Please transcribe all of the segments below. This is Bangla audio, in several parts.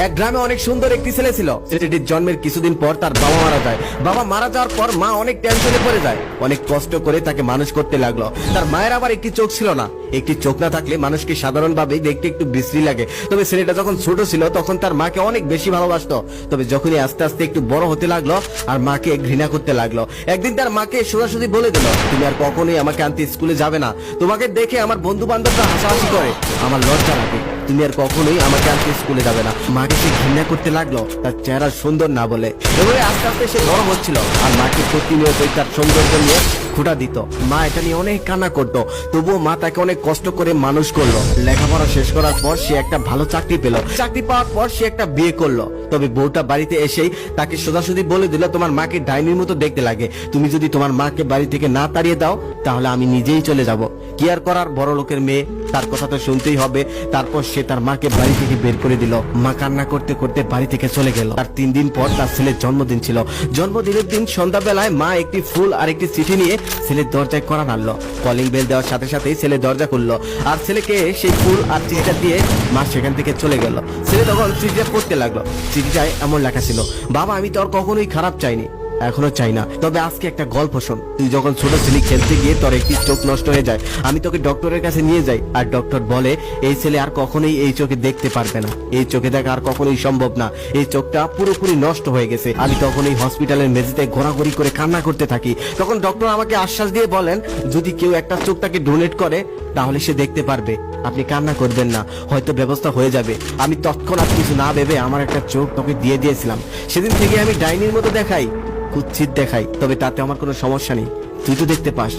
এক গ্রামে অনেক সুন্দর একটি ছেলে ছিল। ছেলেটির জন্মের কিছুদিন পর তার বাবা মারা যায়। বাবা মারা যাওয়ার পর মা অনেক টেনশনে পড়ে যায়। অনেক কষ্ট করে তাকে মানুষ করতে লাগলো। তার মায়ের আবার একটি চোখ ছিল না। একটি চোখ না থাকলে মানুষকে সাধারণভাবে দেখতে একটু বিশ্রী লাগে। তবে ছেলেটা যখন ছোট ছিল তখন তার মাকে অনেক বেশি ভালোবাসতো। তবে যখনই আস্তে আস্তে একটু বড় হতে লাগলো আর মাকে ঘৃণা করতে লাগলো। একদিন তার মাকে সোজাসুজি বলে দিল, তুমি আর কখনোই আমাকে আনতে স্কুলে যাবে না। তোমাকে দেখে আমার বন্ধু বান্ধবরা হাসাহাসি করে, আমার লজ্জা লাগে। তুমি আর কখনোই আমাকে আনতে স্কুলে যাবে না। মাকে সে ঘৃণা করতে লাগলো, তার চেহারা সুন্দর না বলে। এভাবে আস্তে আস্তে সে বড় হচ্ছিল আর মাকে প্রতিনিয়তই তার সৌন্দর্য নিয়ে খোঁটা দিত। মা এটা নিয়ে অনেক কান্না করতো। তবুও মা তাকে অনেক কষ্ট করে মানুষ করলো। লেখাপড়া শেষ করার পর সে একটা ভালো চাকরি পেল। চাকরি পাওয়ার পর সে একটা বিয়ে করলো। তবে বউটা বাড়িতে এসেই তাকে সোজাসুজি বলে দিল, তোমার মাকে ডাইনির মতো দেখতে লাগে। তুমি যদি তোমার মাকে বাড়ি থেকে না তাড়িয়ে দাও তাহলে আমি নিজেই চলে যাব। কি আর করার, বড় লোকের মেয়ে, তার কথা তো শুনতেই হবে। তারপর সে তার মাকে বাড়ি থেকে বের করে দিল। মা কান্না করতে করতে বাড়ি থেকে চলে গেল। তার 3 দিন পর তার ছেলের জন্মদিন ছিল। জন্মদিনের দিন সন্ধ্যাবেলায় মা একটি ফুল আর একটি চিঠি নিয়ে ছেলের দরজায় কড়া নাড়লো। কলিং বেল দেওয়ার সাথে সাথেই ছেলে দরজা খুললো আর ছেলেকে সেই ফুল আর চিঠিটা দিয়ে মা সেখান থেকে চলে গেল। ছেলে তখন চিঠিটা পড়তে লাগলো। চিঠিটায় এমন লেখা ছিল, বাবা আমি তোর কখনোই খারাপ চাইনি, এখনো চাই না। তবে আজকে একটা গল্প শোন। তুই যখন ছোট ছিলি খেলতে গিয়ে তোর একটি চোখ নষ্ট হয়ে যায়। আমি তোকে ডক্টরের কাছে নিয়ে যাই আর ডক্টর বলে এই ছেলে আর কখনোই এই চোখে দেখতে পারবে না। এই চোখে দেখা আর কখনোই সম্ভব না। এই চোখটা পুরোপুরি নষ্ট হয়ে গেছে। আমি তখন এই হসপিটালের মেঝেতে ঘোরাঘুরি করে কান্না করতে থাকি। তখন ডক্টর আমাকে আশ্বাস দিয়ে বলেন, যদি কেউ একটা চোখ তাকে ডোনেট করে তাহলে সে দেখতে পারবে। আপনি কান্না করবেন না, হয়তো ব্যবস্থা হয়ে যাবে। আমি তৎক্ষণাৎ কিছু না ভেবে আমার একটা চোখ তোকে দিয়ে দিয়েছিলাম। সেদিন থেকে আমি ডাইনির মতো দেখাই, কুৎসিত দেখাই, তবে তাতে আমার কোনো সমস্যা নেই। তুই তো দেখতে পাস,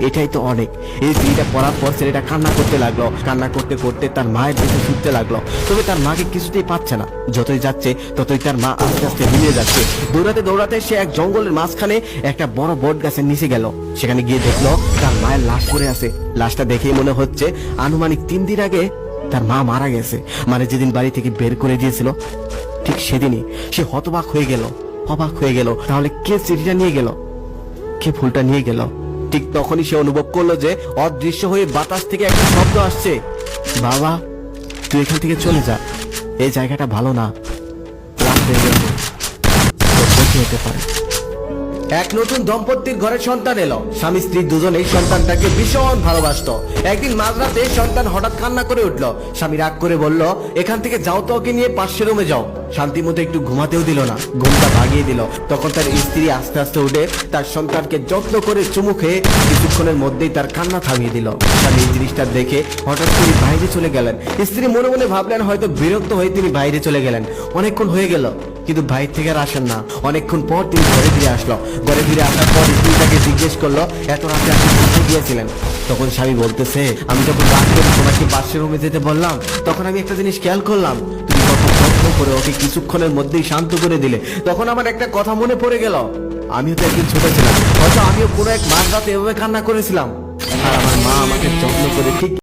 এটাই তো অনেক। এই চিঠিটা পড়ার পর ছেলেটা কান্না করতে লাগলো। কান্না করতে করতে তার মায়ের দিকে ছুটতে লাগলো। তবে তার মাকে কিছুতেই পাচ্ছে না। যতই যাচ্ছে ততই তার মা আস্তে আস্তে মিলিয়ে যাচ্ছে। দৌড়াতে দৌড়াতে সে এক জঙ্গলের মাঝখানে একটা বড় বট গাছের নিচে গেল। সেখানে গিয়ে দেখলো তার মায়ের লাশ পড়ে আছে। লাশটা দেখেই মনে হচ্ছে আনুমানিক 3 দিন আগে তার মা মারা গেছে। মানে যেদিন বাড়ি থেকে বের করে দিয়েছিল ঠিক সেদিনই সে হতবাক হয়ে গেল। অবাক হয়ে গেল, তাহলে কে চিঠিটা নিয়ে গেল, কে ফুলটা নিয়ে গেল? ঠিক তখনই সে অনুভব করলো যে অদৃশ্য হয়ে বাতাস থেকে একটা শব্দ আসছে, বাবা তুই এখান থেকে চলে যা, এই জায়গাটা ভালো না, রাত হয়ে গেছে, তোর ক্ষতি হতে পারে। এক নতুন দম্পতির ঘরে সন্তান এলো। স্বামী স্ত্রী দুজনেই সন্তানটাকে ভীষণ ভালোবাসতো। একদিন মাঝরাতে সন্তান হঠাৎ কান্না করে উঠলো। স্বামী রাগ করে বলল, এখান থেকে যাও তো, ওকে নিয়ে পাশের রুমে যাও। শান্তি মতো একটু ঘুমাতেও দিল না, ঘুমটা ভাগিয়ে দিল। তখন তার স্ত্রী আস্তে আস্তে উঠে তার সন্তানকে যত্ন করে চুমু খেয়ে কিছুক্ষণের মধ্যেই তার কান্না থামিয়ে দিল। স্বামী এই জিনিসটা দেখে হঠাৎ করে বাইরে চলে গেলেন। স্ত্রী মনে মনে ভাবলেন হয়তো বিরক্ত হয়ে তিনি বাইরে চলে গেলেন। অনেকক্ষণ হয়ে গেল কিন্তু বাইরে থেকে আর আসেন না। অনেকক্ষণ পর তিনি ঘরে ফিরে আসলো। ঘরে ফিরে আসার পর স্ত্রী তাকে জিজ্ঞেস করলো, এত রাতে আপনি কোথায় গিয়েছিলেন? তখন স্বামী বলতেছে, আমি যখন রাত করে তোমাকে পাশের রুমে যেতে বললাম তখন আমি একটা জিনিস খেয়াল করলাম, তুমি কখন যত্ন করে ওকে কিছুক্ষণের মধ্যেই শান্ত করে দিলে। তখন আমার একটা কথা মনে পড়ে গেল, আমিও তো একদিন ছোট ছিলাম, হয়তো আমিও কোনো এক মাঝরাতে এভাবে কান্না করেছিলাম আর আমার মা আমাকে যত্ন করে ঠিক